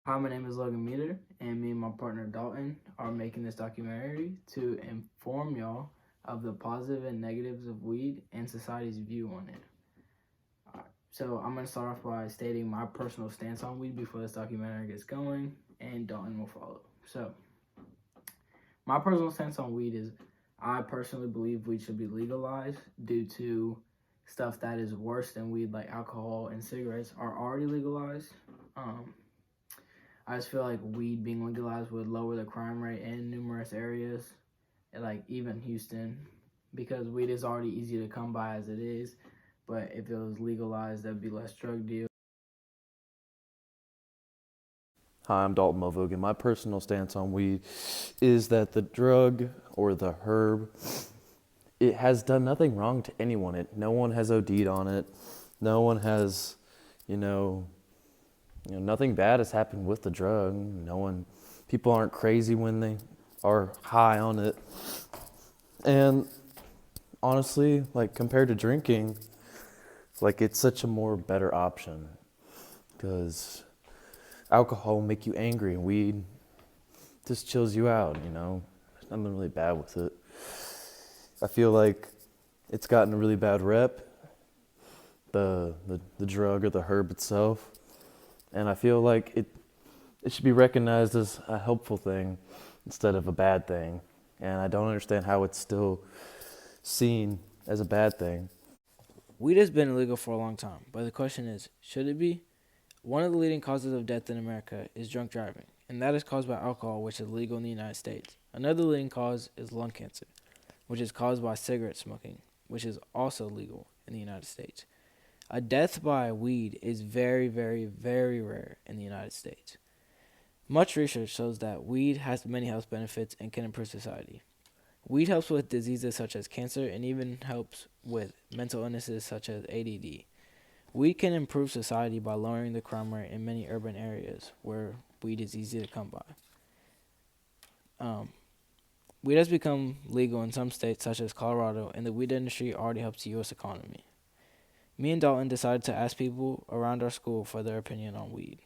Hi, my name is Logan Meter, and me and my partner Dalton are making this documentary to inform y'all of the positive and negatives of weed and society's view on it. So, I'm going to start off by stating my personal stance on weed before this documentary gets going, and Dalton will follow. So, my personal stance on weed is I personally believe weed should be legalized due to stuff that is worse than weed, like alcohol and cigarettes, are already legalized. Um, I just feel like weed being legalized would lower the crime rate in numerous areas, like even Houston, because weed is already easy to come by as it is. But if it was legalized, there'd be less drug deals. Hi, I'm Dalton Mulvogan. My personal stance on weed is that the drug or the herb, it has done nothing wrong to anyone. No one has OD'd on it. No one has, nothing bad has happened with the drug. People aren't crazy when they are high on it. And honestly, like compared to drinking, like it's such a more better option because alcohol will make you angry and weed just chills you out, There's nothing really bad with it. I feel like it's gotten a really bad rep, the drug or the herb itself. And I feel like it should be recognized as a helpful thing instead of a bad thing. And I don't understand how it's still seen as a bad thing. Weed has been illegal for a long time, but the question is, should it be? One of the leading causes of death in America is drunk driving, and that is caused by alcohol, which is legal in the United States. Another leading cause is lung cancer, which is caused by cigarette smoking, which is also legal in the United States. A death by weed is very, very, very rare in the United States. Much research shows that weed has many health benefits and can improve society. Weed helps with diseases such as cancer and even helps with mental illnesses such as ADD. Weed can improve society by lowering the crime rate in many urban areas where weed is easy to come by. Weed has become legal in some states such as Colorado, and the weed industry already helps the U.S. economy. Me and Dalton decided to ask people around our school for their opinion on weed.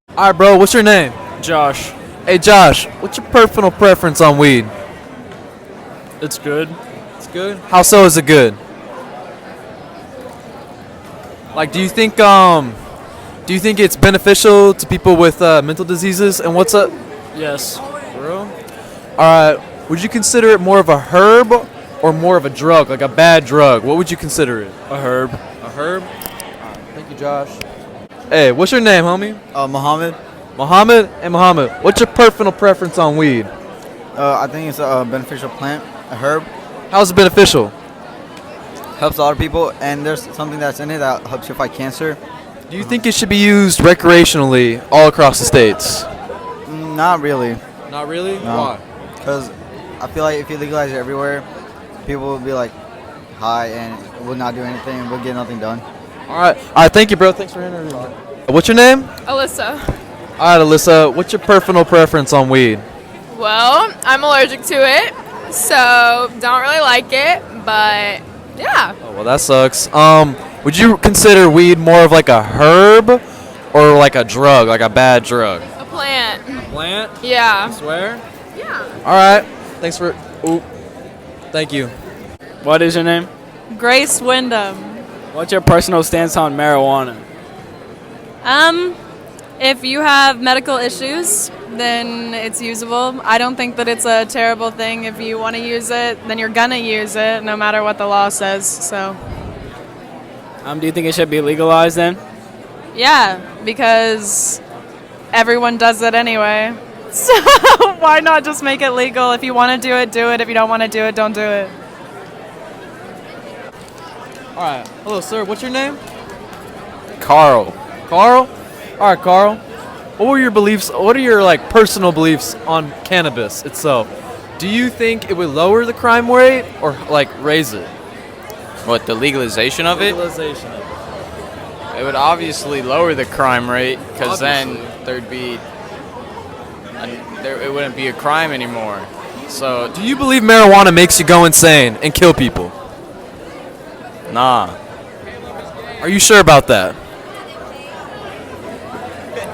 All right, bro, what's your name? Josh, Hey, Josh, what's your personal preference on weed? it's good. It's good. How so is it good? Like, do you think it's beneficial to people with mental diseases? And what's up, Yes. bro? All right. Would you consider it more of a herb or more of a drug, like a bad drug? What would you consider it? A herb. A herb. Thank you, Josh. Hey, what's your name, homie? Muhammad. Muhammad. And Muhammad, what's your personal preference on weed? I think it's a beneficial plant, a herb. How's it beneficial? Helps a lot of people, and there's something that's in it that helps you fight cancer. Do you think it should be used recreationally all across the states? Not really, Not really. No. because I feel like if you legalize it everywhere, people will be like high and will not do anything, will get nothing done. All right. Thank you, bro. Thanks for interviewing me. What's your name? Alyssa. All right, Alyssa. What's your personal preference on weed? Well, I'm allergic to it, so don't really like it, but yeah. Oh, well, that sucks. Would you consider weed more of like a herb or like a drug, like a bad drug? A plant. Plant? Yeah. Swear? Yeah. All right. Thanks for. Ooh. Thank you. What is your name? Grace Wyndham. What's your personal stance on marijuana? If you have medical issues, then it's usable. I don't think that it's a terrible thing. If you want to use it, then you're gonna use it, no matter what the law says. So, Do you think it should be legalized then? yeah, because everyone does it anyway. So why not just make it legal? If you want to do it, do it. If you don't want to do it, don't do it. All right. Hello, sir. What's your name? Carl. Carl. All right, Carl. What were your beliefs? What are your personal beliefs on cannabis itself? Do you think it would lower the crime rate or raise it? What, the legalization of it? Legalization. It would obviously lower the crime rate because then there'd be it wouldn't be a crime anymore. So Do you believe marijuana makes you go insane and kill people? nah. Are you sure about that?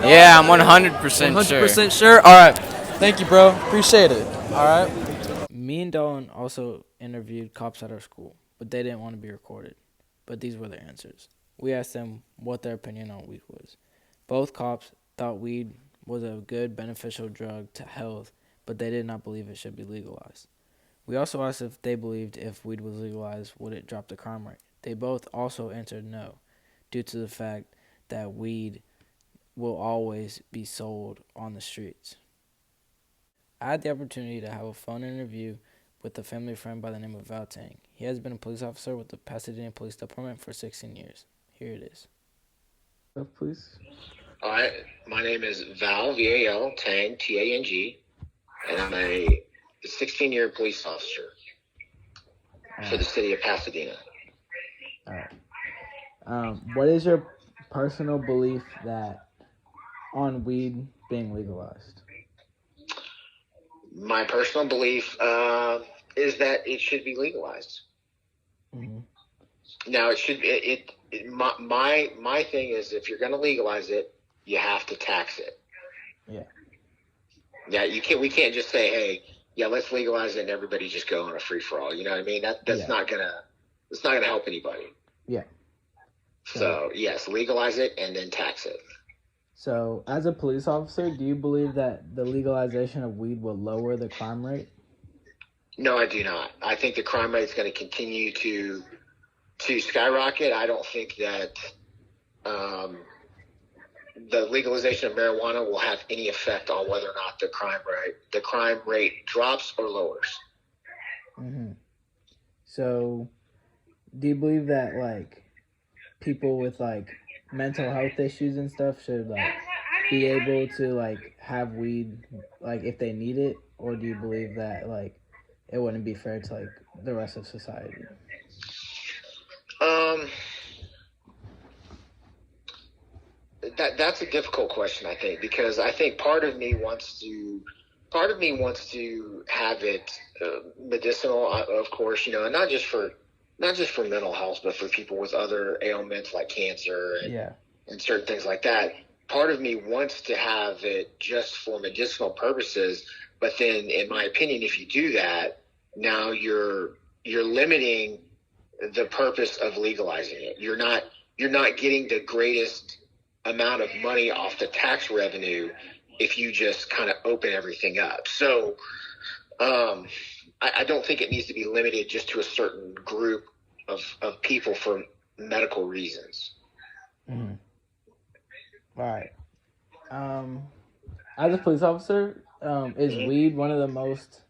Yeah, I'm 100% sure. 100% sure? All right. Thank you, bro. Appreciate it. All right. Me and Dalton also interviewed cops at our school, but they didn't want to be recorded. But these were their answers. We asked them what their opinion on weed was. Both cops thought weed was a good, beneficial drug to health, but they did not believe it should be legalized. We also asked if they believed if weed was legalized, would it drop the crime rate? They both also answered no, due to the fact that weed will always be sold on the streets. I had the opportunity to have a phone interview with a family friend by the name of Val Tang. He has been a police officer with the Pasadena Police Department for 16 years. Here it is. Please. All right, my name is Val, V-A-L, Tang, T-A-N-G, and I'm a 16-year police officer for the city of Pasadena. All right. What is your personal belief that on weed being legalized? My personal belief is that it should be legalized. Mm-hmm. Now, it should. My thing is, if you're going to legalize it, you have to tax it. Yeah. Yeah, you can't. We can't just say, hey, yeah, let's legalize it and everybody just go on a free for all. You know what I mean? That's not gonna help anybody. Yeah. So yes, legalize it and then tax it. So, as a police officer, do you believe that the legalization of weed will lower the crime rate? No, I do not. I think the crime rate is going to continue to skyrocket. I don't think that the legalization of marijuana will have any effect on whether or not the crime rate drops or lowers. Mm-hmm. So, do you believe that like people with like mental health issues and stuff should like be able to like have weed like if they need it, or do you believe that like it wouldn't be fair to like the rest of society? That's a difficult question, I think, because I think part of me wants to have it medicinal, of course, and not just for mental health, but for people with other ailments like cancer and certain things like that. Part of me wants to have it just for medicinal purposes, but then, in my opinion, if you do that, now you're limiting the purpose of legalizing it. You're not getting the greatest amount of money off the tax revenue if you just kind of open everything up. So I don't think it needs to be limited just to a certain group of people for medical reasons. Mm-hmm. All right. As a police officer, is weed one of the most?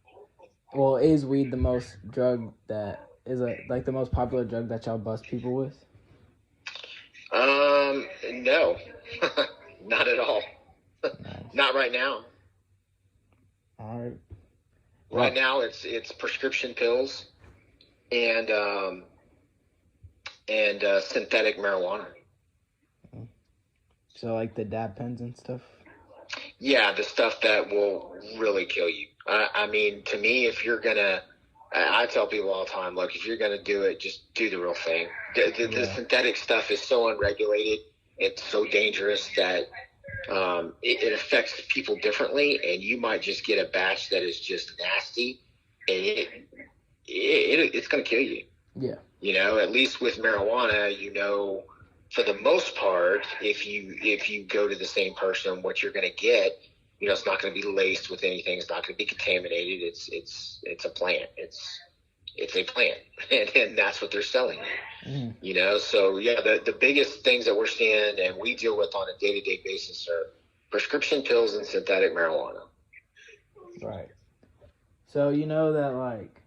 Well, is weed the most drug that is like the most popular drug that y'all bust people with? No, not at all. Not right now. All right. Right now, it's prescription pills and synthetic marijuana. So like the dab pens and stuff? Yeah, the stuff that will really kill you. I mean, to me, if you're going to, I tell people all the time, look, if you're going to do it, just do the real thing. The synthetic stuff is so unregulated. It's so dangerous that it affects people differently, and you might just get a batch that is just nasty, and it's going to kill you. Yeah. At least with marijuana, for the most part, if you go to the same person, what you're going to get, it's not going to be laced with anything. It's not going to be contaminated. It's a plant. It's a plant, and that's what they're selling. Mm. So yeah, the biggest things that we're seeing and we deal with on a day-to-day basis are prescription pills and synthetic marijuana. Right. So that like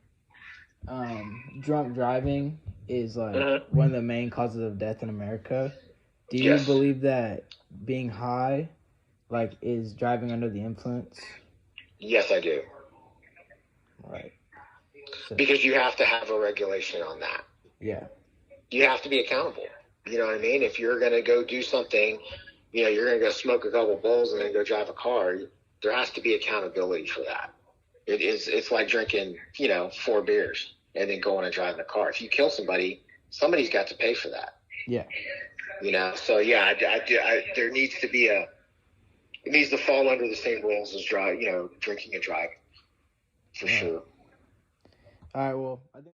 drunk driving is like one of the main causes of death in America. Do you believe that being high like is driving under the influence? Yes, I do. Right. Because you have to have a regulation on that. Yeah. You have to be accountable. You know what I mean? If you're going to go do something, you're going to go smoke a couple bowls and then go drive a car, there has to be accountability for that. It's like drinking, 4 beers and then going and driving a car. If you kill somebody, somebody's got to pay for that. Yeah. So yeah, there needs to be it needs to fall under the same rules as drinking and driving, for sure. All right. Well, I think.